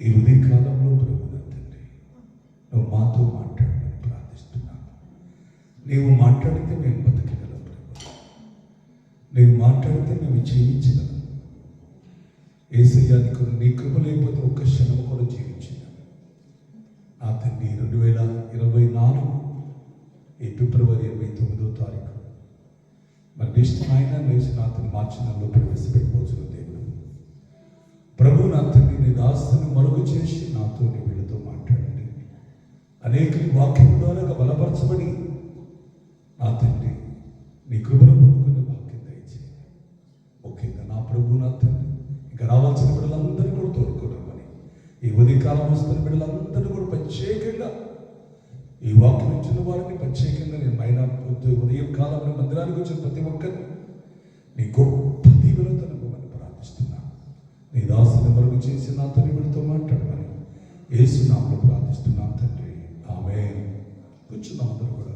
ఈ ఉదయకాలంలో ప్రభువున తండ్రి నువ్వు మాతో మాట్లాడమని ప్రార్థిస్తున్నాను. నీవు మాట్లాడితే మేము బతకగలం ప్రభు, నీవు మాట్లాడితే మేము జీవించగలం. యేసయ్య నీ కృప లేకపోతే ఒక్క క్షణం కూడా జీవించగలం. నా తండ్రి 2024 ఈ ఫిబ్రవరి 29వ తారీఖు మరి నెక్స్ట్ ఆయన వేసిన అతని మార్చి నెలలో ప్రవేశపెట్టుకోవచ్చు. దేవుడు ప్రభు నా తండ్రి నీ దాసుని మరుగు చేసి నాతో నీ వీళ్ళతో మాట్లాడండి. అనేక వాక్యం ద్వారా బలపరచబడి నా తండ్రి నీ కృపను పొందుకునే వాక్యం దయచేయండి. ముఖ్యంగా నా ప్రభు నా తండ్రి ఇంకా రావాల్సిన బిడ్డలందరినీ కూడా తోడుకోవడమని, ఈ ఉదయకాలం వస్తున్న బిడ్డలందరినీ కూడా ప్రత్యేకంగా ఈ వాక్యం ఇచ్చిన వారిని ప్రత్యేకంగా నేను ఉదయం కాలంలో మందిరానికి వచ్చిన ప్రతి ఒక్కరిని నీ గొప్ప దీవెనతో నింపమని ప్రార్థిస్తున్నాను. నీ దాసుని మరుగు చేసి నాతో వీడితో మాట్లాడమని యేసు నామములో ప్రార్థిస్తున్నాను తండ్రి, ఆమేన్. కూర్చున్నాం అందరూ కూడా.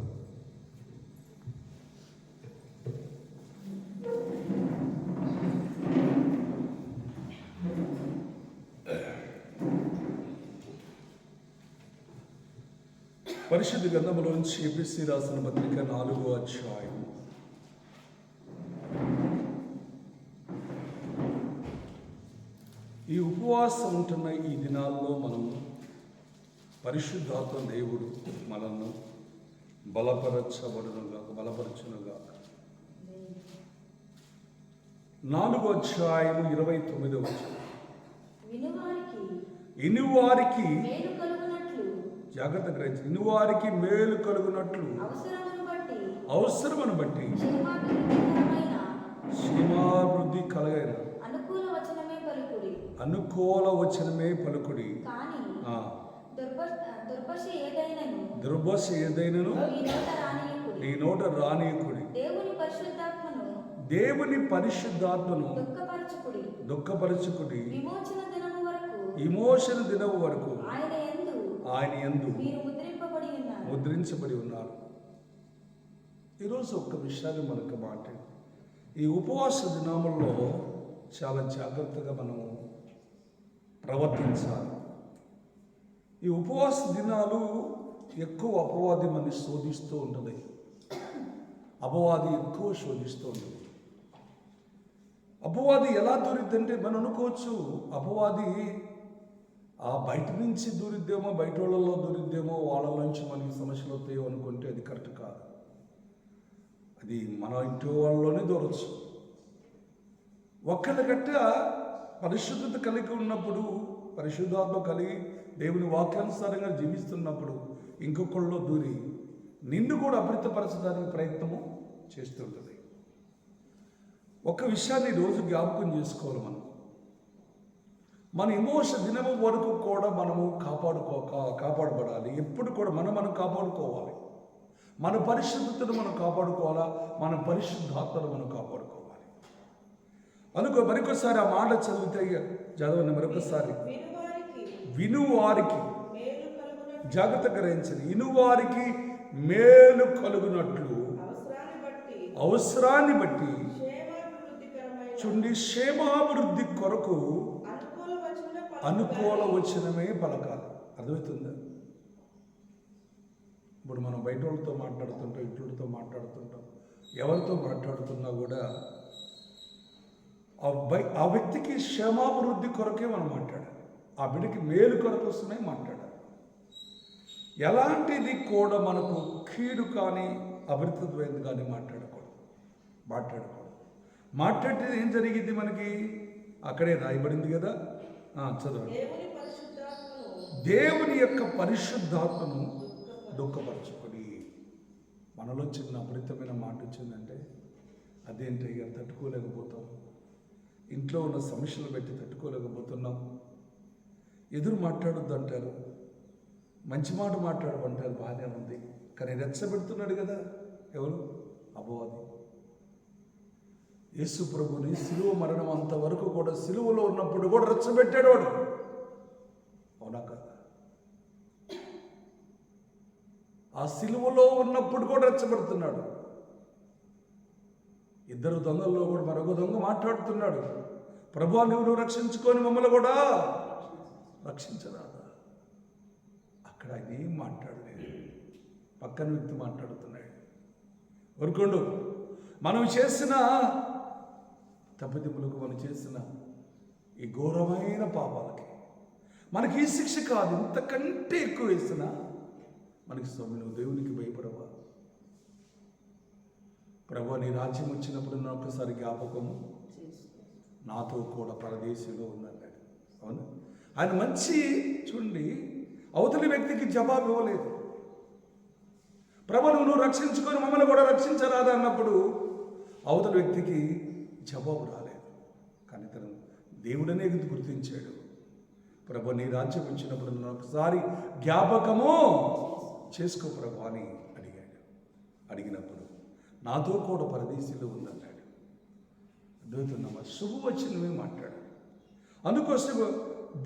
పరిశుద్ధ గ్రంథములోంచి ఎఫెసీ రాసిన పత్రిక 4వ అధ్యాయం ఈ ఉపవాసం ఉంటున్న ఈ దినాల్లో మనము పరిశుద్ధాత్మ దేవుడు మనల్ని బలపరచునుగా 4వ అధ్యాయం 29వ వచనం, ఇనువారికి జాగ్రత్త గ్రహించి, ఇనువారికి మేలు కలుగునట్లు అవసరమును బట్టి క్షేమాభివృద్ధి కలగైన అనుకూల వచనమే పలుకుడి. దుర్భాష ఏదైనను నీ నోట రానీయకుడి. దేవుని పరిశుద్ధాత్మను దుఃఖపరచుకుడి. విమోచన దినము వరకు ఆయన యందు ముద్రించబడి ఉన్నారు. ఈరోజు ఒక్క విషయాన్ని మనకు మాట్లాడి, ఈ ఉపవాస దినముల్లో చాలా జాగ్రత్తగా మనము ప్రవర్తించాలి. ఈ ఉపవాస దినాలు ఎక్కువ అపవాది మనని శోధిస్తూ ఉంటుంది. అపవాది ఎక్కువ శోధిస్తూ ఉంటుంది. అపవాది ఎలా దూరిద్దంటే మనం అనుకోవచ్చు, అపవాది బయట నుంచి దూరిద్దేమో, బయట వాళ్ళలో దూరిద్దేమో, వాళ్ళ నుంచి మనకి సమస్యలు వస్తాయో అనుకుంటే అది కరెక్ట్ కాదు. అది మన ఇంటి వాళ్ళలోనే దూరచ్చు. ఒక్కళ్ళ గట్ట పరిశుద్ధత కలిగి ఉన్నప్పుడు, పరిశుద్ధాత్మ కలిగి దేవుని వాక్యానుసారంగా జీవిస్తున్నప్పుడు ఇంకొకళ్ళలో దూరి నిన్ను కూడా అపరితపరచడానికి ప్రయత్నము చేస్తుంటుంది. ఒక విషయాన్ని రోజు జ్ఞాపకం చేసుకోవాలి. మన ఎమోషన్ దినము వరకు కూడా మనము కాపాడబడాలి. ఎప్పుడు కూడా మనం కాపాడుకోవాలి. మన పరిశుద్ధతను మనం కాపాడుకోవాలా, మన పరిశుద్ధాత్మను మనం కాపాడుకోవాలి. మరొకసారి ఆ మాట చదవండి మరొకసారి. వినువారికి జాగ్రత్త గ్రహించండి. ఇనువారికి మేలు కలుగునట్లు అవసరాన్ని బట్టి చుండి క్షేమాభివృద్ధి కొరకు అనుకూల వచనమే పలకాలి. అర్థమవుతుందా? ఇప్పుడు మనం బయట వాళ్ళతో మాట్లాడుతుంటాం, ఇంటితో మాట్లాడుతుంటాం, ఎవరితో మాట్లాడుతున్నా కూడా ఆ వ్యక్తికి క్షేమాభివృద్ధి కొరకే మనం మాట్లాడాలి. ఆ బిడ్డకి మేలు కొరకు వస్తున్నాయి మాట్లాడాలి. ఎలాంటిది కూడా మనకు కీడు కానీ అభివృద్ధిపోయింది కానీ మాట్లాడకూడదు. మాట్లాడితే ఏం జరిగింది మనకి? అక్కడే రాయబడింది కదా, చదవండి. దేవుని యొక్క పరిశుద్ధాత్మను దుఃఖపరచుకొని. మనలో చిన్న అపరితమైన మాట వచ్చిందంటే అదేంటి తట్టుకోలేకపోతాం. ఇంట్లో ఉన్న సమస్యలు పెట్టి తట్టుకోలేకపోతున్నాం. ఎదురు మాట్లాడొద్దు అంటారు, మంచి మాట మాట్లాడమంటారు, బాగానే ఉంది. కానీ రెచ్చబెడుతున్నాడు కదా ఎవరు? అపవాది. యేసు ప్రభుని సిలువ మరణం అంతవరకు కూడా, సిలువలో ఉన్నప్పుడు కూడా రెచ్చబెట్టాడు వాడు. అవునా కదా? ఆ సిలువలో ఉన్నప్పుడు కూడా రెచ్చబెడుతున్నాడు. ఇద్దరు దొంగల్లో కూడా మరొక దొంగ మాట్లాడుతున్నాడు, ప్రభువా నువ్వు రక్షించుకొని మమ్మల్ని కూడా రక్షించరాదా? అక్కడ ఆయన ఏం మాట్లాడలేదు, పక్కన వ్యక్తి మాట్లాడుతున్నాడు. ఊరుకోండు. మనం చేసిన తప్పిదములకు, మనం చేసిన ఈ ఘోరమైన పాపాలకి మనకి ఈ శిక్ష కాదు, ఇంతకంటే ఎక్కువ వేసినా మనకి స్వామి నువ్వు దేవునికి భయపడవా? ప్రభు నీ రాజ్యం వచ్చినప్పుడు నా ఒక్కసారి జ్ఞాపకము నాతో కూడా పరదేశంలో ఉందన్నాడు. అవును, ఆయన మంచి చూడండి, అవతలి వ్యక్తికి జవాబు ఇవ్వలేదు. ప్రభు నువ్వు రక్షించుకొని మమ్మల్ని కూడా రక్షించరాదా అన్నప్పుడు అవతలి వ్యక్తికి జవాబు రాలేదు. కానీ తను దేవుడనే గుర్తించాడు. ప్రభు నీ రాజ్యం వచ్చినప్పుడు నన్ను ఒకసారి జ్ఞాపకము చేసుకో ప్రభు అని అడిగాడు. అడిగినప్పుడు నాతో కూడా పరదేశంలో ఉందన్నాడు. అర్థమవుతుందమ్మా? శుభవచనమే మాట్లాడాడు. అందుకోసం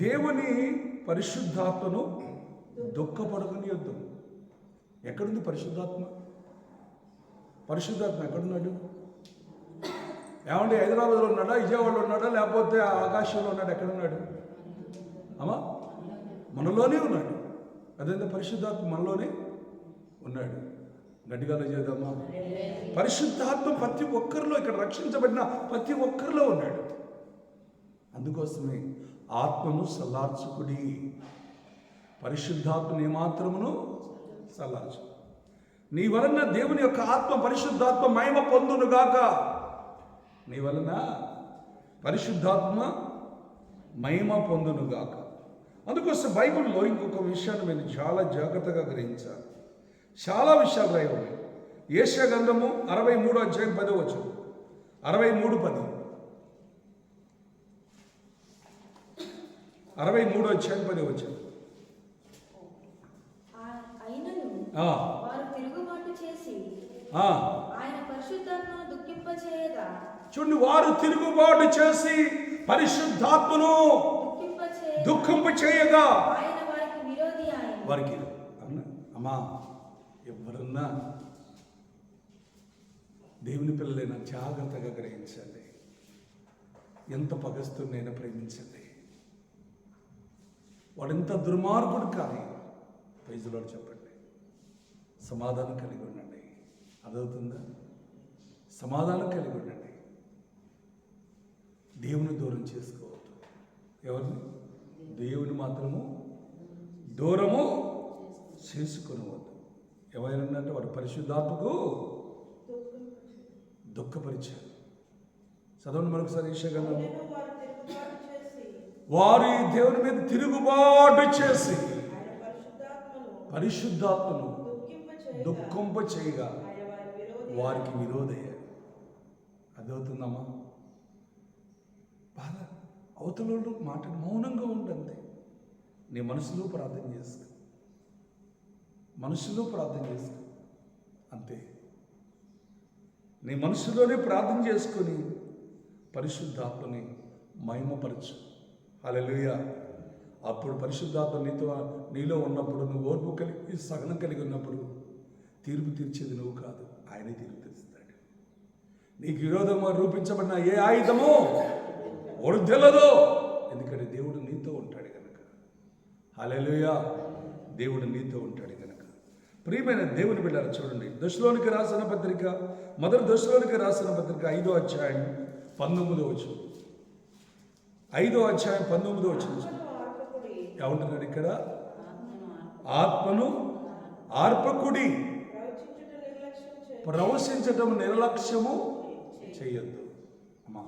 దేవుని పరిశుద్ధాత్మను దుఃఖపడకని యుద్ధం. ఎక్కడుంది పరిశుద్ధాత్మ? పరిశుద్ధాత్మ ఎక్కడున్నాడు? ఏమంటే హైదరాబాద్లో ఉన్నాడా, విజయవాడలో ఉన్నాడా, లేకపోతే ఆకాశంలో ఉన్నాడు? ఎక్కడున్నాడు? అమ్మా, మనలోనే ఉన్నాడు. అదేంత పరిశుద్ధాత్మ మనలోనే ఉన్నాడు. గట్టిగా చేద్దామా? పరిశుద్ధాత్మ ప్రతి ఒక్కరిలో, ఇక్కడ రక్షించబడిన ప్రతి ఒక్కరిలో ఉన్నాడు. అందుకోసమే ఆత్మను సల్లార్చుకుడి. పరిశుద్ధాత్మను ఏమాత్రమును సల్లార్చు. నీ వలన దేవుని యొక్క ఆత్మ, పరిశుద్ధాత్మ మహిమ పొందునుగాక. నీ వలన పరిశుద్ధాత్మ మహిమ పొందునుగాక. అందుకోసం బైబిల్లో ఇంకొక విషయాన్ని నేను చాలా జాగ్రత్తగా గ్రహించాలి. చాలా విషయాలు రాయబడి. యెషయా గ్రంథము 63 అధ్యాయం 10వ వచనం. 63:10. 63 అధ్యాయం 10వ వచనం. చూడండి, వారు తిరుగుబాటు చేసి పరిశుద్ధాత్మను దుఃఖింప చేయగా వారికి. అమ్మా, ఎవరన్నా దేవుని పిల్లలైనా జాగ్రత్తగా గ్రహించండి. ఎంత పగస్తున్నైనా ప్రేమించండి. వాడెంత దుర్మార్గుడు కానీ ప్రైజులో చెప్పండి, సమాధానం కలిగి ఉండండి. అదవుతుందా? సమాధానం కలిగి ఉండండి. దేవుని దూరం చేసుకోవద్దు. ఎవరిని? దేవుని మాత్రము దూరము చేసుకునవద్దు. ఎవరైనా వాడు పరిశుద్ధాత్మకు దుఃఖపరిచారు. చదవండి మరొకసారి. యెషయా గ్రంథం. వారి దేవుని మీద తిరుగుబాటు చేసి పరిశుద్ధాత్మను దుఃఖింప చేయగా వారికి విరోధయ్యారు. అదవుతుందమ్మా? బాధ. అవతల మాట మౌనంగా ఉండండి. నీ మనసులో ప్రార్థన చేసుకో, మనసులో ప్రార్థన చేసుకో. అంతే. నీ మనసులోనే ప్రార్థన చేసుకొని పరిశుద్ధాత్మని మహిమపరచు. హల్లెలూయా. అప్పుడు పరిశుద్ధాత్మ నీలో ఉన్నప్పుడు, నువ్వు ఓర్పు కలిగి సహనం కలిగి ఉన్నప్పుడు తీర్పు తీర్చేది నువ్వు కాదు, ఆయనే తీర్పు తీరుస్తాడు. నీకు విరోధంగా రూపించబడిన ఏ ఆయుధమో వృద్ధెలదో, ఎందుకంటే దేవుడు నీతో ఉంటాడు కనుక. హల్లెలూయా. దేవుడు నీతో ఉంటాడు కనుక. ప్రియమైన దేవుని బిడ్డలారా, చూడండి, దశలోనికి రాసిన పత్రిక, మొదటి దశలోనికి రాసిన పత్రిక 5వ అధ్యాయం 19వ వచనం. 5వ అధ్యాయం 19వ వచనం ఏమంటున్నాడు ఇక్కడ? ఆత్మను ఆర్పకుడి, ప్రవశించటం నిర్లక్ష్యము చేయొద్దు. అమ్మా,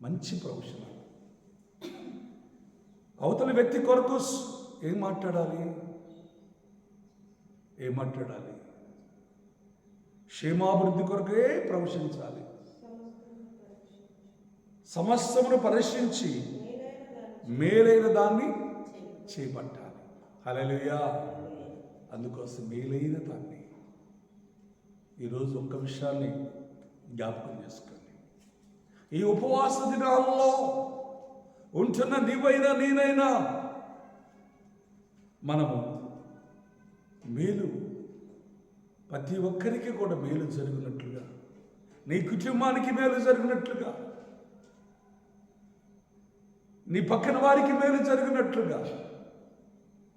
మంచి ప్రవచనం. అవతల వ్యక్తి కొరకు ఏం మాట్లాడాలి? క్షేమాభివృద్ధి కొరకే ప్రవశించాలి. సమస్తమును పరీక్షించి మేలైన దాన్ని చేపట్టాలి. హల్లెలూయా. అందుకోసం మేలైన దాన్ని ఈరోజు ఒక్క విషయాన్ని జ్ఞాపకం చేసుకోండి. ఈ ఉపవాస దినాల్లో ఉంటున్న నీవైనా నేనైనా మనము మేలు, ప్రతి ఒక్కరికి కూడా మేలు జరిగినట్లుగా, నీ కుటుంబానికి మేలు జరిగినట్లుగా, నీ పక్కన వారికి మేలు జరిగినట్లుగా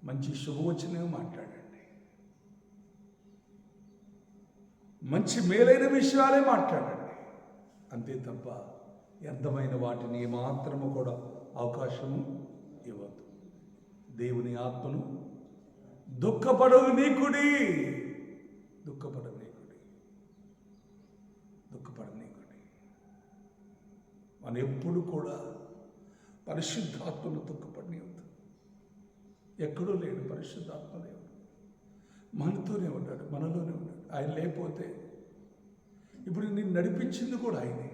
మంచి శుభవచనం మాట్లాడండి. మంచి మేలైన విషయాలే మాట్లాడండి. అంతే తప్ప వ్యర్థమైన వాటిని మాత్రము కూడా అవకాశము ఇవ్వద్దు. దేవుని ఆత్మను దుఃఖపడనీకుడి. మనం ఎప్పుడు కూడా పరిశుద్ధాత్మను దుఃఖపడనివ్వద్దు. ఎక్కడో లేడు పరిశుద్ధాత్మదేవుడు, మనతోనే ఉన్నాడు, మనలోనే ఉన్నాడు. ఆయన లేకపోతే ఇప్పుడు నిన్ను నడిపించింది కూడా ఆయనే.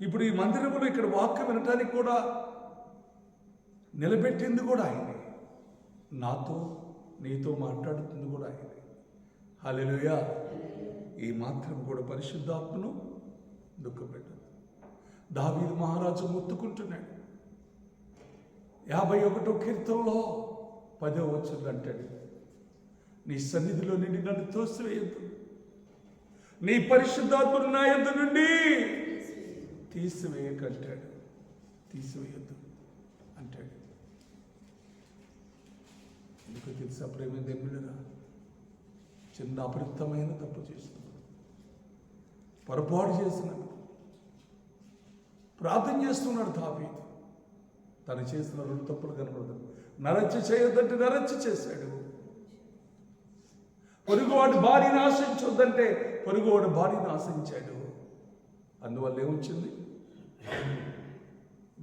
ఇప్పుడు ఈ మందిరంలో ఇక్కడ వాక్యం వినటానికి కూడా నిలబెట్టింది కూడా ఆయనే. నాతో నీతో మాట్లాడుతుంది కూడా ఆయనే. హల్లెలూయా. ఈ మాత్రం కూడా పరిశుద్ధాత్మను దుఃఖపెట్టదు. దావీదు మహారాజు మొత్తుకుంటున్నాడు. 51వ కీర్తనలో 10వ వచనం అంటాడు, నీ సన్నిధిలో నుండి నన్ను తోసివేయద్దు, నీ పరిశుద్ధాత్మను నా యొద్ద నుండి తీసివేయకంటాడు. తీసివేయద్దు అంటాడు. ఎందుకు తెలుసా ప్రేమ దేవుడురా? చిన్న అపరిక్తమైన తప్పు చేస్తున్నాడు, పొరపాటు చేస్తున్నాడు, ప్రార్థన చేస్తున్నాడు. దావీదు తను చేసిన 2 తప్పులు కనబడతాడు. నరహత్య చేయొద్దంటే నరహత్య చేశాడు. పొరుగువాడు భార్యను ఆశించొద్దంటే పొరుగువాడు భార్యను ఆశించాడు. అందువల్ల ఏమొచ్చింది?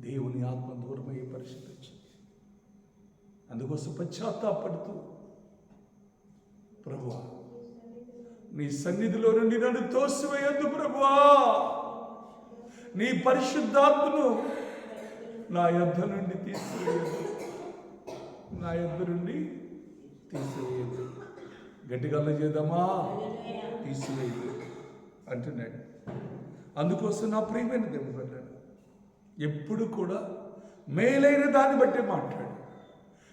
దేవుని ఆత్మ దూరమయ్యే పరిస్థితి వచ్చింది. అందుకోసం పశ్చాత్తాపడుతూ, ప్రభువా నీ సన్నిధిలో నుండి నన్ను తోసివేయొద్దు ప్రభువా, నీ పరిశుద్ధాత్మను నా యొద్ద నుండి తీసివేయద్దు, నా యొద్ద నుండి తీసివేయద్దు. గట్టిగా చేద్దామా? తీసివేయద్దు అంటున్నాడు. అందుకోసం నా ప్రియమైన దేవుడు అన్నాడు, ఎప్పుడు కూడా మేలైన దాన్ని బట్టి మాట్లాడు.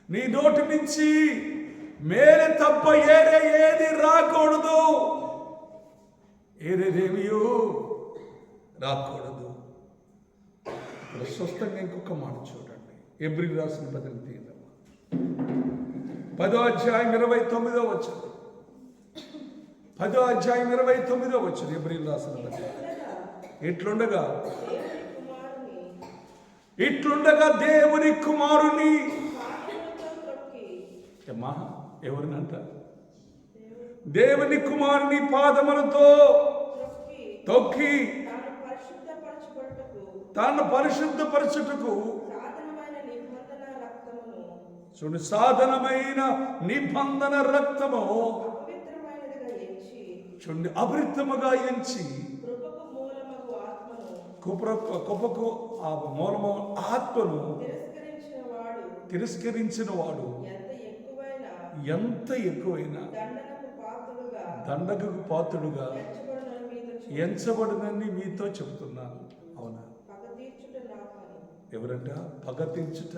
నీ నోటి నుంచి మేలే తప్ప ఏది రాకూడదు, ఏదేమియో రాకూడదు. ఇప్పుడు స్వస్థంగా ఇంకొక మాట చూడండి. హెబ్రీయులకు రాసిన పత్రిక తీద్దామా? 10వ అధ్యాయం 29వ వచనం. 10వ అధ్యాయం 29వ వచనం. హెబ్రీయులకు రాసిన పత్రిక. ఇట్లుండగా దేవుని కుమారుని ఎవరినంట? దేవుని కుమారుని పాదములతో తొక్కి తాను పరిశుద్ధపరచుటకు చూడు, సాధనమైన నిబంధన రక్తము చూడండి అపవిత్రముగా ఎంచి కుప్పకు ఆ మూలము ఆత్మను తిరస్కరించిన వాడు ఎంత ఎక్కువైనా దండకు పాత్రుడుగా ఎంచబడినని మీతో చెబుతున్నాను. అవునా? ఎవరంట? పగ తీర్చుట.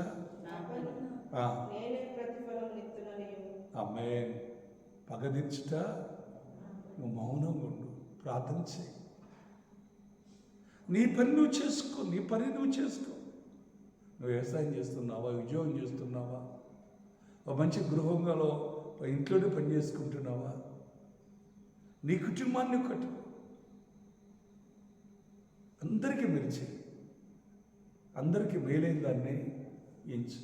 ఆమేన్. పగ తీర్చుట. నువ్వు మౌనంగా ఉండు, ప్రార్థన చేయి, నీ పని నువ్వు చేసుకో, నీ పని నువ్వు చేసుకో. నువ్వు వ్యవసాయం చేస్తున్నావా, ఉద్యోగం చేస్తున్నావా, ఒక మంచి గృహంలో ఇంట్లోనే పని చేసుకుంటున్నావా, నీ కుటుంబాన్ని కట్టు, అందరికీ మెరిచి అందరికీ మేలైన దాన్ని ఎంచు.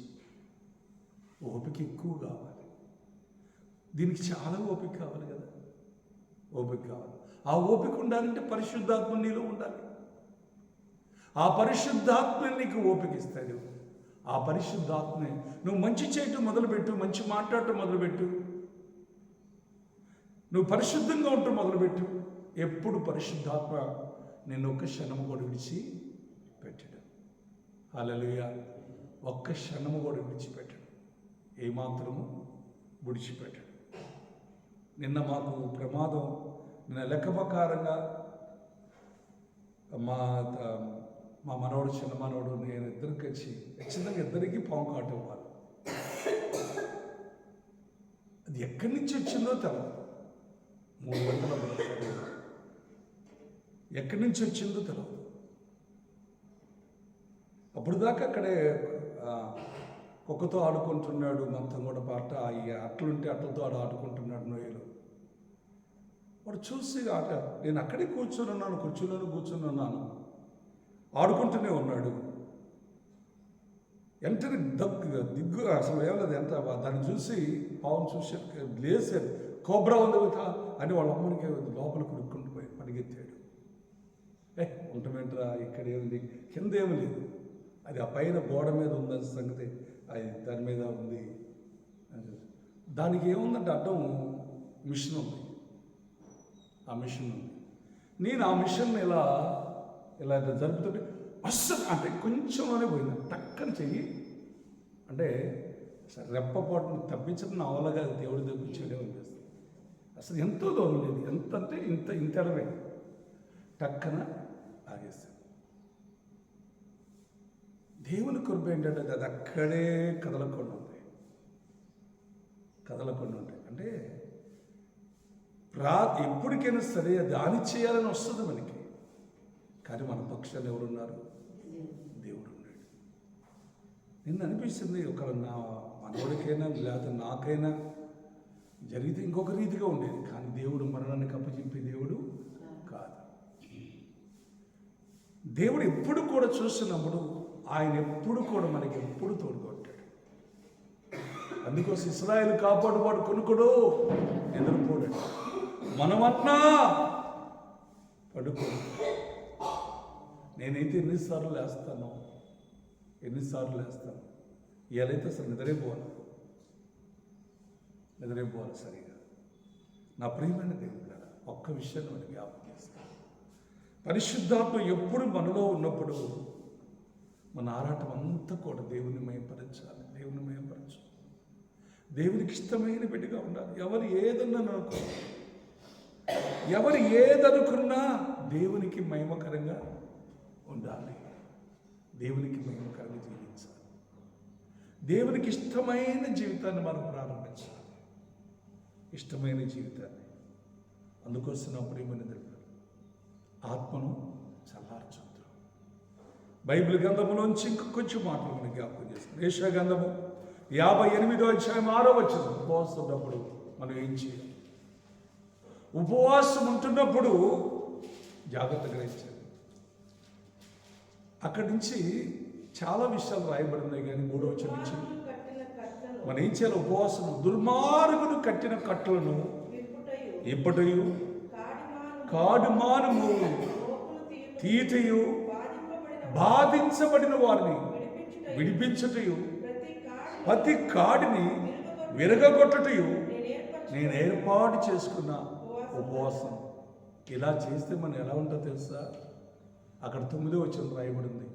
ఓపిక ఎక్కువ కావాలి. దీనికి చాలా ఓపిక కావాలి కదా, ఓపిక కావాలి. ఆ ఓపిక ఉండాలంటే పరిశుద్ధాత్మ నీలో ఉండాలి. ఆ పరిశుద్ధాత్మ నీకు ఓపిక ఇస్తాడు. ఆ పరిశుద్ధాత్మే నువ్వు మంచి చేయటం మొదలుపెట్టు, మంచి మాట్లాడటం మొదలుపెట్టు, నువ్వు పరిశుద్ధంగా ఉండటం మొదలుపెట్టు. ఎప్పుడు పరిశుద్ధాత్మ నేను ఒక్క క్షణము కూడా విడిచి పెట్టాడు. హల్లెలూయా. ఒక్క క్షణము కూడా విడిచిపెట్టాడు, ఏమాత్రము విడిచిపెట్టాడు. నిన్న మాకు ప్రమాదం, నిన్న లెక్క ప్రకారంగా మా మనవడు, చిన్న మనవడు, నేను ఇద్దరికి వచ్చి ఖచ్చితంగా ఇద్దరికి పాము కాటు ఇవ్వాలి. అది ఎక్కడి నుంచి వచ్చిందో తెలవదు. 3 గంటల ఎక్కడి నుంచి వచ్చిందో తెలవదు. అప్పుడు దాకా అక్కడే కుక్కతో ఆడుకుంటున్నాడు. మొత్తం కూడా పాట అట్లుంటే అట్లతో ఆడుకుంటున్నాడు నోయలు. వాడు చూసి నేను అక్కడే కూర్చున్నాను, కూర్చున్నాను, ఆడుకుంటూనే ఉన్నాడు. వెంటనే దిగ్గు అసలు ఏమలేదు. ఎంత దాన్ని చూసి పావును చూసి లేసాడు. కోబ్రా ఉంది కదా అని వాళ్ళ అమ్మనికి లోపల కొనుక్కుంటూ పోయి పరిగెత్తాడు. ఉంటామేంట్రా, ఇక్కడ ఏముంది, కింద ఏమి లేదు, అది ఆ పైన గోడ మీద ఉందని సంగతి, అది దాని మీద ఉంది. దానికి ఏముందంటే అడ్డం మిషన్ ఉంది. ఆ మిషన్ ఉంది. నేను ఆ మిషన్ ఇలా జరుపుతుంటే అస్సలు అంటే కొంచెంలోనే పోయింది. టక్కని చెయ్యి అంటే రెప్పపాటును తప్పించడం నా వల్లగా దేవుడి దగ్గర చెడే అనిపిస్తుంది. అసలు ఎంతో దూరం లేదు, ఎంత అంటే ఇంత ఎడమే టక్కన ఆగేస్తాను. దేవుని కృప ఏంటంటే అది అక్కడే కదలకుండా ఉంటాయి. అంటే ఎప్పటికైనా సరే దాని చేయాలని వస్తుంది మనకి. కానీ మన పక్షాన్ని ఎవరున్నారు? దేవుడు ఉన్నాడు. నిన్న అనిపిస్తుంది, ఒక నా మనవడికైనా లేదా నాకైనా జరిగితే ఇంకొక రీతిగా ఉండేది. కానీ దేవుడు మరణానికి అప్పచెప్పే దేవుడు కాదు. దేవుడు ఎప్పుడు కూడా చూస్తున్నప్పుడు ఆయన ఎప్పుడు కూడా మనకి ఎప్పుడు తోడుకుంటాడు. అందుకోసం ఇశ్రాయేలు కాపాడువాడు కొనుక్కుడు నిద్రపోడు, మనమన్నా పడుకో. నేనైతే ఎన్నిసార్లు లేస్తాను, ఇవాళైతే అసలు నిద్రైపోవాలి సరిగా. నా ప్రియమైన దేవుడు కదా, ఒక్క విషయాన్ని మనం జ్ఞాపకం చేస్తాను. పరిశుద్ధాత్మ ఎప్పుడు మనలో ఉన్నప్పుడు మన ఆరాటం అంతా కూడా దేవుని మయపరచాలి. దేవునికి ఇష్టమైన బిడ్డగా ఉండాలి. ఎవరు ఏదనుకున్నా దేవునికి మహిమకరంగా ఉండాలి. దేవునికి మహిమకరంగా జీవించాలి. దేవునికి ఇష్టమైన జీవితాన్ని మనం ప్రారంభించాలి. ఇష్టమైన జీవితాన్ని. అందుకోసం నా ప్రియమైన దేవుడు ఆత్మను చల్లార్చుద్దు. బైబిల్ గ్రంథములోంచి ఇంకొంచెం మాటలు మనం జ్ఞాపకం చేస్తాం. యెషయా గ్రంథము 58వ అధ్యాయం 6వ వచనం. ఉపవాసం ఉన్నప్పుడు మనం ఏం చేయాలి? ఉపవాసం ఉంటున్నప్పుడు జాగ్రత్తగా గ్రహించాలి. అక్కడి నుంచి చాలా విషయాలు రాయబడినాయి. కానీ 3వ వచనం నుంచి మనం ఏం చేయాలి? ఉపవాసం దుర్మార్గుడు కట్టిన కట్టలను ఇప్పటయు కాడుమానము తీయటయు బాధించబడిన వారిని విడిపించుటయు ప్రతి కాడిని విరగగొట్టుటయు నేను ఏర్పాటు చేసుకున్న ఉపవాసం. ఇలా చేస్తే మనం ఎలా ఉంటుందో తెలుసా? అక్కడ 9వ వచనం రాయబడింది,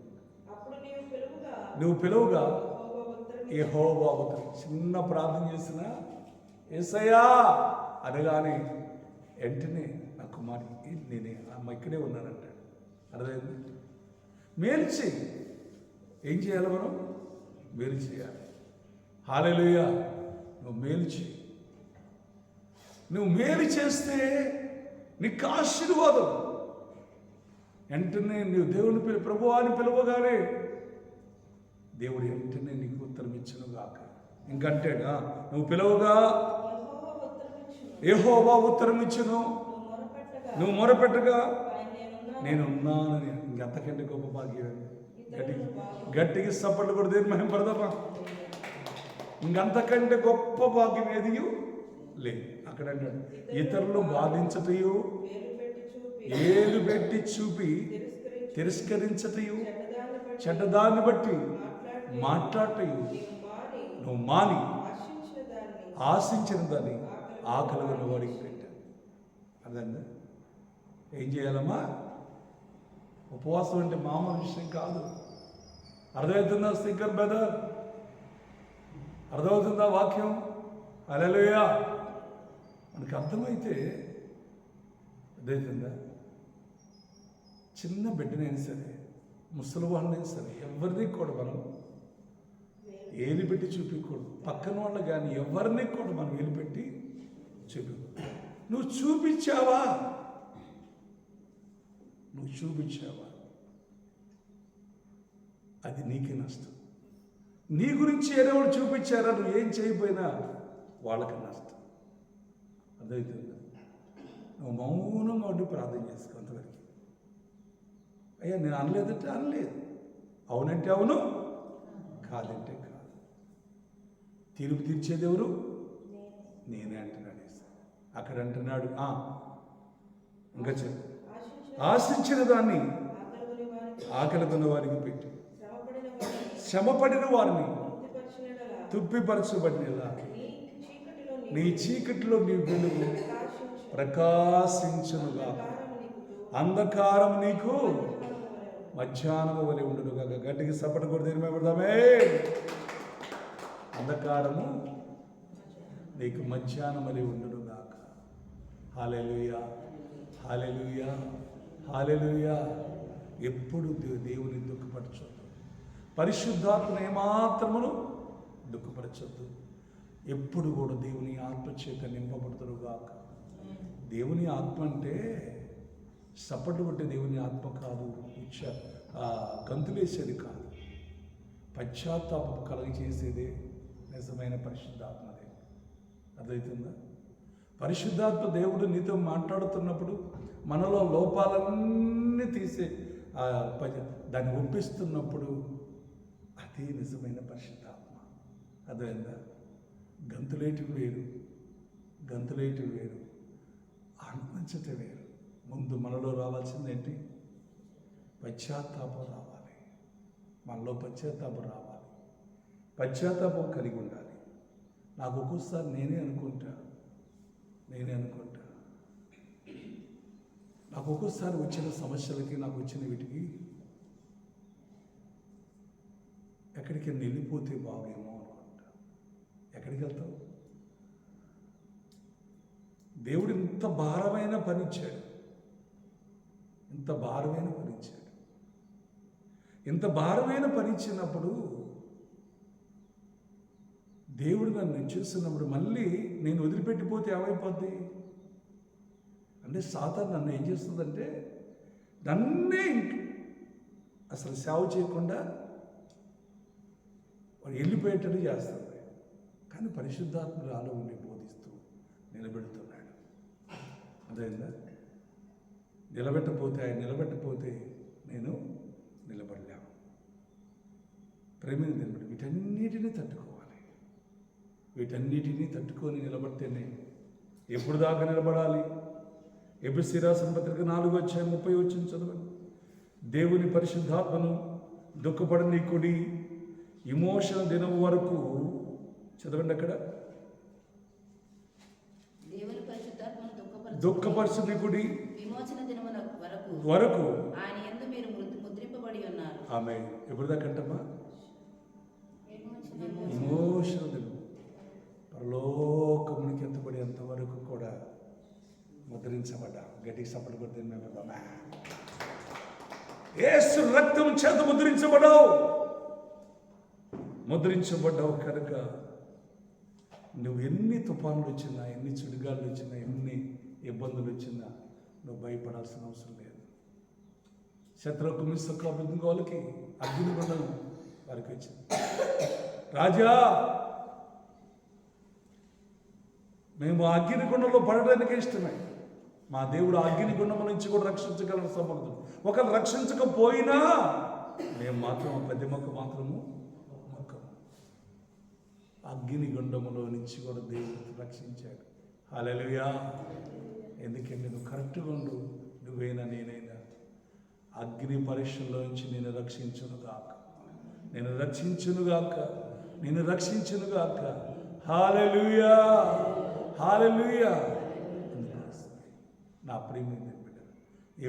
నువ్వు పిలువుగా యెహోవా ఉత్తరం. చిన్న ప్రార్థన చేసిన యేసయ్యా అనగానే వెంటనే నా కుమారుడికి నేనే అమ్మ ఇక్కడే ఉన్నానంటాడు. అర్థమైంది? మేలు చేయి. ఏం చేయాలి మనం? మేలు చేయాలి. హల్లెలూయా. నువ్వు మేలు చేయి. నువ్వు మేలు చేస్తే నీకు ఆశీర్వాదం. వెంటనే నువ్వు దేవుని ప్రభువా అని పిలవగానే దేవుడు వెంటనే నీకు ఉత్తరం ఇచ్చును గాక. ఇంకంటేగా నువ్వు పిలవగా యెహోవా ఉత్తరం ఇచ్చును, నువ్వు మొరపెట్టగా నేనున్నానని. ఇంకెంతకంటే గొప్ప భాగ్యం. గట్టిగా సపోర్ట్ కూడా దేని మేము పడదామా? ఇంకంతకంటే గొప్ప భాగ్యం ఏది లేదు. అక్కడ అంటాడు, ఇతరులు బాధించటయు, ఏలు పెట్టి చూపి తిరస్కరించటయు, చెడ్డదాన్ని బట్టి మాట్లాడటయు నువ్వు మాని ఆశించిన దాన్ని ఆకలి ఉన్న వాడికి పెట్టాను. అదండి ఏం చేయాలమ్మా? ఉపవాసం అంటే మామూలు విషయం కాదు. అర్థమవుతుందా స్పీకర్ బ్రదర్? అర్థమవుతుందా వాక్యం? హల్లెలూయా. మనకి అర్థమైతే అర్థమవుతుందా? చిన్న బిడ్డనైనా సరే, ముసలి వాళ్ళనైనా సరే, ఎవరిని కూడా మనం ఏలు పెట్టి చూపించకూడదు. పక్కన వాళ్ళు కానీ ఎవరిని కూడా మనం ఏలు పెట్టి చూపించకూడదు. నువ్వు చూపించావా? నువ్వు చూపించావా? అది నీకే నష్టం. నీ గురించి ఏదోడు చూపించారా, నువ్వు ఏం చేయకపోయినా వాళ్ళకి నష్టం. అర్థమవుతుందా? నువ్వు మౌనంగా ఉండి ప్రార్థన చేసుకో. అంతవరకు అయ్యా నేను అనలేదంటే అనలేదు, అవునంటే అవును, కాదంటే కాదు. తీర్పు తీర్చేది ఎవరు? నేనే అంటున్నాడు. అక్కడ అంటున్నాడు, ఇంకా చెప్పు, ఆశించిన దాన్ని ఆకలి కొన్న వారికి పెట్టి, శ్రమపడిన వారిని తుప్పిపరచబడినలా నీ చీకటిలో నీ వెలుగు ప్రకాశించునుగా, అంధకారం నీకు మధ్యాహ్నం వలె ఉండునుగా. గట్టికి సపటి కూడా తిరిగిపోదామే. అంధకారము నీకు మధ్యాహ్నం వలె ఉండునుగాక. హల్లెలూయా, హల్లెలూయా, హల్లెలూయా. ఎప్పుడు దేవుని దుఃఖపరచొద్దు. పరిశుద్ధాత్మను ఏమాత్రమును దుఃఖపరచొద్దు. ఎప్పుడు కూడా దేవుని ఆత్మచేత నింపబడుతురుగాక. దేవుని ఆత్మ అంటే సపట్టు కొట్టే దేవుని ఆత్మ కాదు, గంతులేసేది కాదు. పశ్చాత్తాపం కలగజేసేదే నిజమైన పరిశుద్ధాత్మదే. అర్థమవుతుందా? పరిశుద్ధాత్మ దేవుడు నీతో మాట్లాడుతున్నప్పుడు మనలో లోపాలన్నీ తీసే దాన్ని ఒప్పిస్తున్నప్పుడు అదే నిజమైన పరిశుద్ధాత్మ. అర్థమైందా? గంతులేటివి వేరు, గంతులేటివి వేరు, ఆనందించటం వేరు. ముందు మనలో రావాల్సింది ఏంటి? పశ్చాత్తాపం రావాలి. మనలో పశ్చాత్తాపం రావాలి. పశ్చాత్తాపం కలిగి ఉండాలి. నాకు ఒక్కోసారి నేనే అనుకుంటా నాకు ఒక్కోసారి వచ్చిన సమస్యలకి, నాకు వచ్చిన వీటికి ఎక్కడికి వెళ్ళిపోతే బాగేమో అనుకుంటా. ఎక్కడికి వెళ్తావు? దేవుడు ఇంత భారమైన పని ఇచ్చాడు, ఇంత భారమైన పని ఇచ్చాడు. ఇంత భారమైన పని ఇచ్చినప్పుడు దేవుడు నన్ను చూస్తున్నప్పుడు మళ్ళీ నేను వదిలిపెట్టిపోతే ఏమైపోద్ది అంటే, సాతాను నన్ను ఏం చేస్తుందంటే నన్నే అసలు సేవ చేయకుండా వాడు వెళ్ళిపోయేటట్టు చేస్తుంది. కానీ పరిశుద్ధాత్ముడు ఆలో ఉండి బోధిస్తూ నిలబెడుతున్నాడు. అదేందా? ఆయన నిలబెట్టపోతే నేను నిలబడలేము. ప్రేమని నిలబడి వీటన్నిటినీ తట్టుకోవాలి. వీటన్నిటినీ తట్టుకొని నిలబడితేనే. ఎప్పుడు దాకా నిలబడాలి? ఎఫెసీ రాసిన పత్రిక 4:30 చదవండి. దేవుని పరిశుద్ధాత్మను దుఃఖపడనీకుడి, విమోచన దినం వరకు. చదవండి అక్కడ. దేవుని పరిశుద్ధాత్మను దుఃఖపరచనీకుడి, విమోచన దినం వరకు ఆయన యందు మీరు ముద్రింపబడి ఉన్నారు. ఆమె ఎప్పుడు దాకంటమ్మా? విమోచన దినం, పరలోకమునికి ఎత్తబడేంత వరకు కూడా ముద్రించబడ్డా. గట్టికి సపోర్ట్ కొడితే మేము యేసు రక్తం చేత ముద్రించబడ్డావు కనుక నువ్వు ఎన్ని తుఫానులు వచ్చినా, ఎన్ని చుడిగాళ్ళు వచ్చినా, ఎన్ని ఇబ్బందులు వచ్చినా నువ్వు భయపడాల్సిన అవసరం లేదు. శత్రువుకు మిస్సకు వాళ్ళకి అగ్నిగుండం వారికి వచ్చింది. రాజా, మేము అగ్నిగుండంలో పడడానికి ఇష్టమే. మా దేవుడు అగ్నిగుండం నుంచి కూడా రక్షించగల సమర్థుడు. ఒకరు రక్షించకపోయినా మేము మాత్రం పెద్ద మొక్క మాత్రము మొక్కము. అగ్ని గుండములో నుంచి కూడా దేవుడు రక్షించాడు. హల్లెలూయా. ఎందుకంటే నువ్వు కరెక్ట్గా ఉండు, నువ్వైనా నేనైనా అగ్ని పరీక్షల్లో నుంచి నేను రక్షించునుగాక, నేను రక్షించునుగాక, నేను రక్షించునుగాక. హల్లెలూయా, హల్లెలూయా. నా ప్రియమైన బిడ్డ,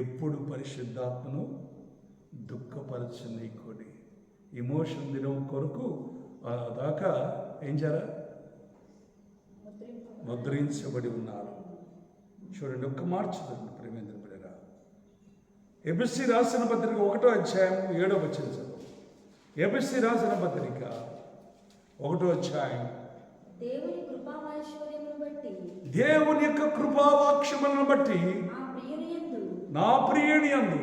ఎప్పుడు పరిశుద్ధాత్మను దుఃఖపరచనీకొని ఇమోషన్ దినం కొరకు దాకా ఏం చేయాలి? ముద్రించబడి ఉన్నారు. చూడండి, ఒక్క మాట చదవండి ప్రేమేంద్ర బిడ్డరా. ఎబిసి రాసిన పత్రిక 1వ అధ్యాయం 7వ వచనం చదువు. ఎబిసి రాసిన పత్రిక 1వ అధ్యాయం. దేవుని కృపామైశ్వర్యమును బట్టి, దేవుని యొక్క కృపావాక్ష్యములను బట్టి నా ప్రియుని యందు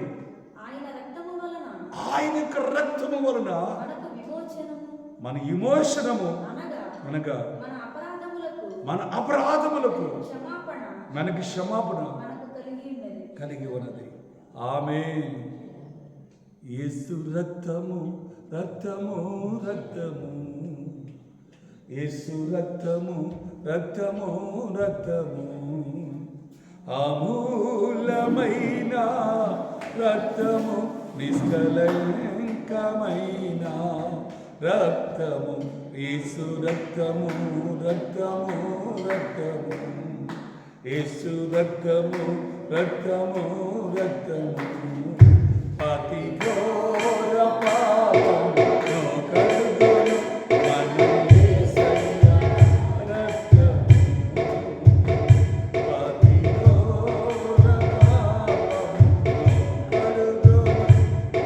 ఆయన రక్తము వలన, ఆయన యొక్క రక్తము వలన మనకు విమోచనము, మన విమోచనము అనగా మన అపరాధములకు మనకి క్షమాపణ కలిగి ఉన్నది. ఆమేన్. యేసు రక్తము, రక్తము, రక్తము, యేసు రక్తము, రక్తము, రక్తము, అమూల్యమైన రక్తము, నిష్కలంకమైన రక్తము, యేసు రక్తము, రక్తము, రక్తము, యేసు రక్తము, రక్తము, రక్తము, అతి ఘోర పాపమును కడుగును మన యేసయ్య రక్తము, అతి ఘోర పాపమును కడుగును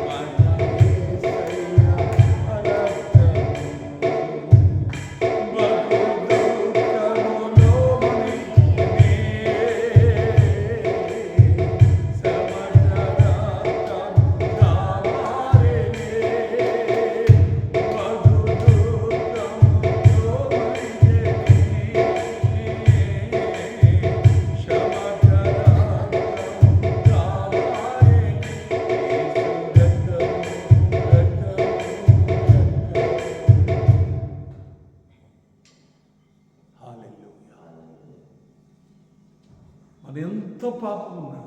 మన యేసయ్య రక్తము, బహు దుఃఖములో మునిగి మన ఎంత పాపం ఉన్నా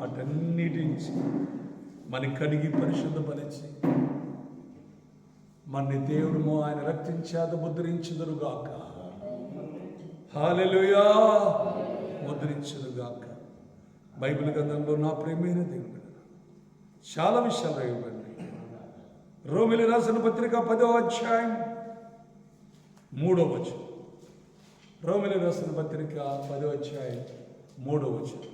అటన్నిటి నుంచి మన కడిగి పరిశుద్ధపరిచి మన దేవుడు ఆయన రక్తించేత ముద్రించుదురుగాక. హల్లెలూయా. ముద్రించుదురుగాక. బైబిల్ గ్రంథంలో నా ప్రియమైన దేవుడు చాలా విషయాలు రాయబడి. రోమిలి రాసిన పత్రిక 10వ అధ్యాయం 3వ వచనం. రోమిలి రాసిన పత్రిక 10వ అధ్యాయం 3వ వచనం.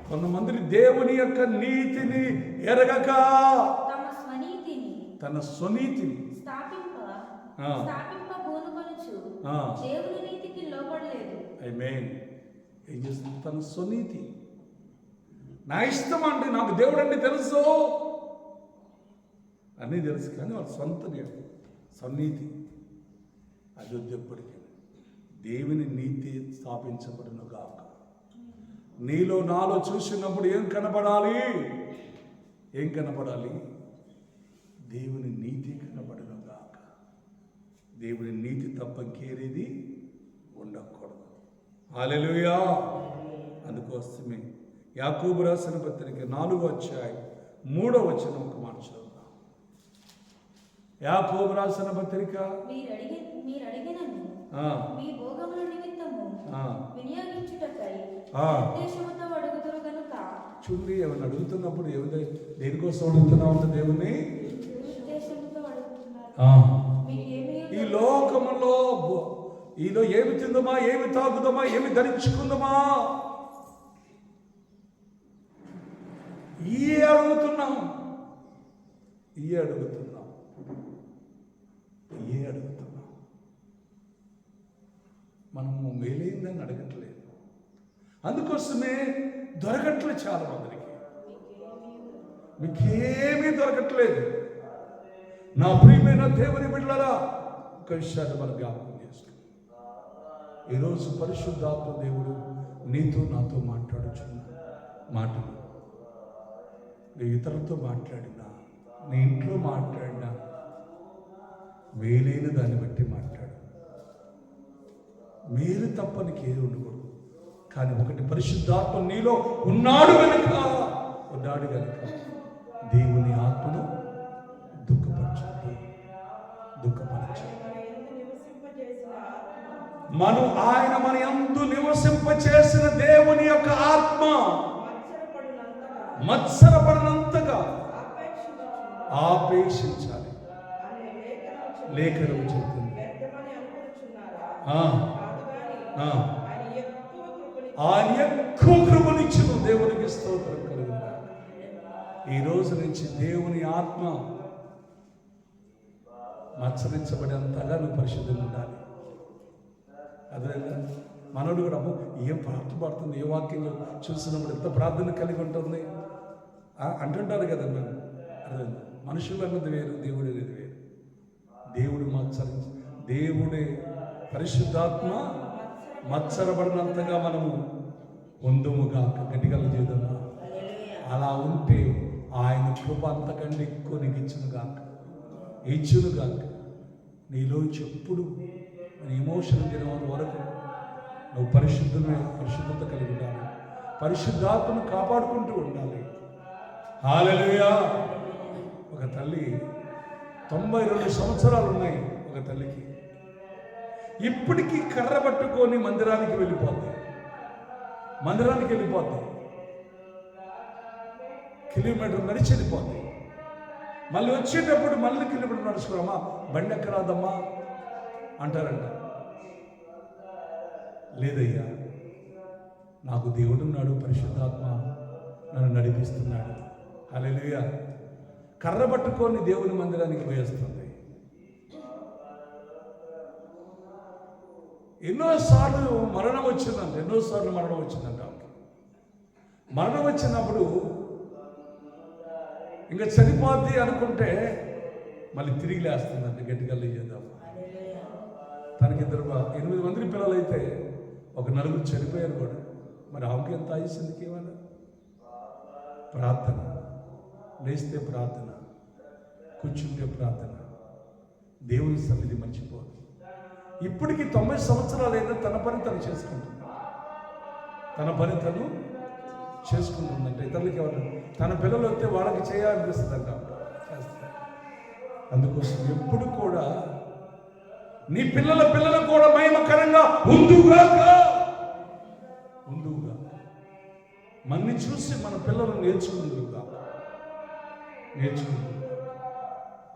కొంతమంది దేవుని యొక్క నీతిని ఎరగక తన స్వనీతిని ఆమేన్ ఏం చేస్తుంది? తన స్వనీతి. నా ఇష్టం అండి, నాకు దేవుడు అంటే తెలుసు, అన్నీ తెలుసు, కానీ వాళ్ళ సొంత స్వనీతి అది ఎప్పటికీ దేవుని నీతి స్థాపించబడును గాక. నీలో నాలో చూసినప్పుడు ఏం కనబడాలి? ఏం కనబడాలి? దేవుని నీతి కనబడును గాక. దేవుని నీతి తప్ప ఇంకేది ఉండకూడదు. హల్లెలూయా. అందుకోసమే యాకోబు రాసిన పత్రిక 4వ అధ్యాయం 3వ వచనం ఒక మాట చదువుదాం. యాకోబు రాసిన పత్రిక చూడండి, ఏమన్నా అడుగుతున్నప్పుడు దేనికోసం అడుగుతున్నావు అంత దేవుణ్ణి? ఈ లోకములో ఈలో ఏమి తిందమా, ఏమి తాగుదామా, ఏమి ధరించుకుందామా, ఈ అడుగుతున్నాం. మనము మేలైందని అడగట్లేదు. అందుకోసమే దొరకట్లేదు చాలా మందికి. మీకేమీ దొరకట్లేదు. నా ప్రియమైన దేవుని బిడ్డలారా, ఒక విషయాన్ని మనం జ్ఞాపకం చేసుకుంటాం. ఈరోజు పరిశుద్ధాత్మ దేవుడు నీతో నాతో మాట్లాడుచున్నాడు. మాటలు నువ్వు ఇతరులతో మాట్లాడినా, నీ ఇంట్లో మాట్లాడినా మేలైన దాన్ని బట్టి మాట్లాడు. మేలు తప్ప నీకేది ఉండకూడదు. కానీ ఒకటి, పరిశుద్ధాత్మ నీలో ఉన్నాడు కనుక దేవుని ఆత్మను దుఃఖపరచండి. ఆయన మన యందు నివసింపచేసిన దేవుని యొక్క ఆత్మ మత్సరపడినంతగా ఆపేక్షించాలి. లేఖనం చెబుతుంది. ఆయన ఎక్కువ కృపనిచ్చును. దేవునికి స్తోత్రం కలుగును. ఈ రోజు నుంచి దేవుని ఆత్మ మత్సరించబడేంతగా నువ్వు పరిశుద్ధంగా ఉండాలి. అదే మనోడు కూడా ఏం ప్రార్థన పడుతుంది, ఏ వాక్యం చూసినప్పుడు ఎంత ప్రార్థన కలిగి ఉంటుంది అంటుంటారు కదా. మేము అదే మనుషులు అన్నది వేరు, దేవుడు అనేది వేరు. దేవుడే పరిశుద్ధాత్మ మత్సరపడినంతగా మనము పొందుముగా గట్టిగా చేద్దామా. అలా ఉంటే ఆయన కృప అంతకంటే ఎక్కువ నీకు ఇచ్చునుగాక. నీలో చెప్పుడు ఎమోషన్ దినం వరకు నువ్వు పరిశుద్ధత కలిగి ఉండాలి. పరిశుద్ధాత్మను కాపాడుకుంటూ ఉండాలి. హల్లెలూయా. ఒక తల్లి 92 సంవత్సరాలు ఉన్నాయి. ఒక తల్లికి ఇప్పటికీ కర్ర పట్టుకొని మందిరానికి వెళ్ళిపోద్ది. కిలోమీటర్ నడిచి వెళ్ళిపోద్ది. మళ్ళీ వచ్చేటప్పుడు మళ్ళీ కిలోమీటర్ నడుచుకోరమ్మా, బండి ఎక్కరాదమ్మా అంటారంట. లేదయ్యా, నాకు దేవుడున్నాడు, పరిశుద్ధాత్మ నన్ను నడిపిస్తున్నాడు. హల్లెలూయా. కర్ర పట్టుకొని దేవుని మందిరానికి పోయేస్తుంది. ఎన్నోసార్లు మరణం వచ్చిందంట. మరణం వచ్చినప్పుడు ఇంకా చనిపోద్ది అనుకుంటే మళ్ళీ తిరిగి లేస్తుందంట. గట్టిగా చేద్దాం. తనకి 8 మంది పిల్లలు అయితే ఒక 4 చనిపోయారు కూడా. మరి ఆమెకి ఎంత ఆయుష్కి ఏమన్నా? ప్రార్థన, లేస్తే ప్రార్థన, కూర్చుంటే ప్రార్థన, దేవుని సన్నిధి మర్చిపోదు. ఇప్పటికీ 90 సంవత్సరాలైనా తన పని తను చేసుకుంటుందంటే ఇతరులకి ఎవరు తన పిల్లలు వస్తే వాళ్ళకి చేయాలనిపిస్తుందంట. అందుకోసం ఎప్పుడు కూడా నీ పిల్లల కూడా మహిమకరంగా ఉందుగాక. మన్ని చూసి మన పిల్లలు నేర్చుకుందుగా.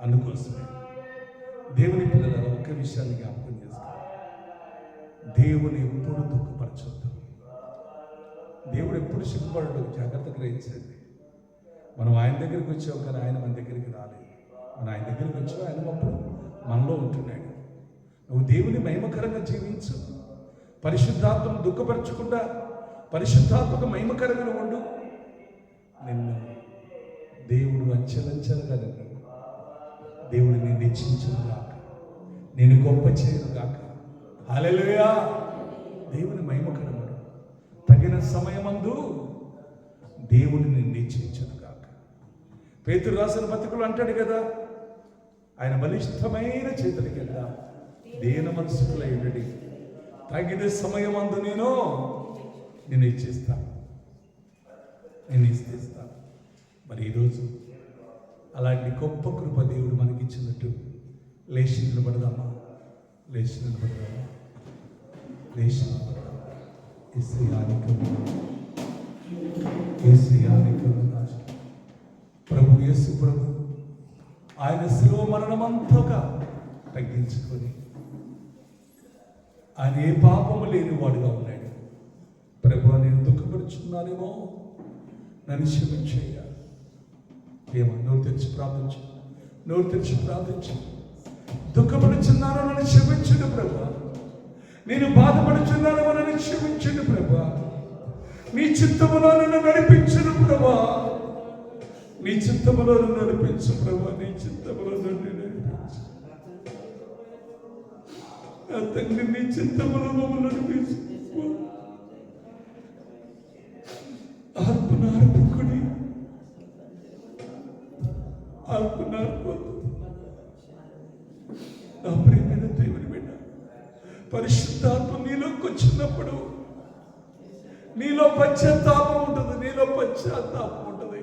అందుకోసమే దేవుని పిల్లల ఒక్క విషయాన్ని జ్ఞాపకం చేస్తారు. దేవుని ఎప్పుడు దుఃఖపరచొద్దు. దేవుడు ఎప్పుడు సిగ్గుపడడు. జాగ్రత్త గ్రహించండి. మనం ఆయన దగ్గరికి వచ్చాం కానీ ఆయన మన దగ్గరికి రాలేదు. మనం ఆయన దగ్గరికి వచ్చాం, ఆయన అప్పుడు మనలో ఉంటున్నాడు. నువ్వు దేవుని మహిమకరంగా జీవించు. పరిశుద్ధాత్మను దుఃఖపరచకుండా పరిశుద్ధాత్మకు మహిమకరంగా ఉండు. నిన్ను దేవుడు అంచెలంచెలుగా దేవుడు నేను హెచ్చించును గాక, నేను గొప్ప చేయను గాక. హల్లెలూయా. దేవుని మహిమకరముడు. తగిన సమయమందు దేవుడిని నిన్ను హెచ్చించును గాక. పేతురు రాసిన పత్రికలో అంటాడు కదా, ఆయన బలిష్టమైన చేతుల కింద దేన మనసుకులై ఉండి తగిన సమయమందు నేను ఇచ్చేస్తాను. మరి ఈరోజు అలాంటి గొప్ప కృప దేవుడు మనకిచ్చినట్టు లేచి నిలబడదామా? యేసు ప్రభు ఆయన శిలువ మరణమంతగా తగ్గించుకొని ఆయన ఏ పాపము లేని వాడుగా ఉన్నాడు. ప్రభు, నేను దుఃఖపడుచున్నానేమో, నన్ను క్షమించయ్యా. నోరు తెరిచి ప్రార్థించు. దుఃఖపడుచున్నాను, నన్ను క్షమించండి ప్రభు. నేను బాధపడుచున్నానేమో, నన్ను క్షమించండి ప్రభు. నీ చిత్తములో నన్ను నడిపించను ప్రభు. నీ చిత్తములో నన్ను నడిపించు ప్రభు. నీ చిత్తములో నన్ను నడిపించు నా తండ్రి. నీ చిత్తములో మమ్మల్ని నడిపించు. ఆత్మ అల్పునార్పుకుడి అల్పునార్పొద్దు. నా ప్రియమైన దేవుని బిడ్డ, పరిశుద్ధాత్మ నీలోకి వచ్చినప్పుడు నీలో పశ్చాత్తాపం ఉంటుంది, నీలో పశ్చాత్తాపం ఉంటుంది.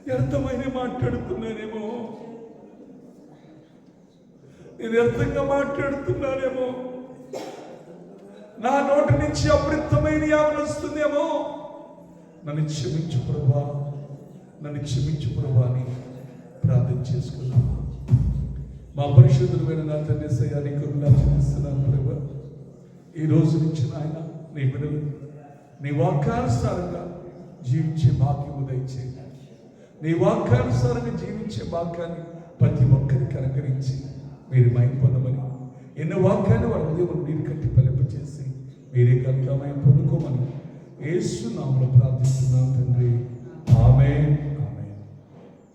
వ్యర్థమైన మాట్లాడుతున్నానేమో, నేను వ్యర్థంగా మాట్లాడుతున్నానేమో, నా నోటి నుంచి అమృతమైన యావన వస్తుందేమో, నన్ను క్షమించు ప్రభువా, నన్ను క్షమించు ప్రభువా అని ప్రార్థన చేసుకున్నాము. మా పరిశుద్ధుడైన నా తండ్రి యేసయ్యా, నీకు వందనాలు చెల్లిస్తున్నాను ప్రభువా. ఈ రోజు నుంచి నాయన నీ బిడ్డలు నీ వాక్యానుసారంగా జీవించే భాగ్యము దయచేయండి. నీ వాక్యానుసారంగా జీవించే భాగ్యాన్ని ప్రతి ఒక్కరికి అనుగ్రహించి మీరు మహిమ పొందమని, ఎన్నో వాక్యాన్ని వారి ఉదయం నీరు కట్టి ఫలింపచేసి మీరే కనుక మహిమ పొందుకోమని యేసు నామములో ప్రార్థిస్తున్నాం తండ్రి. ఆమేన్.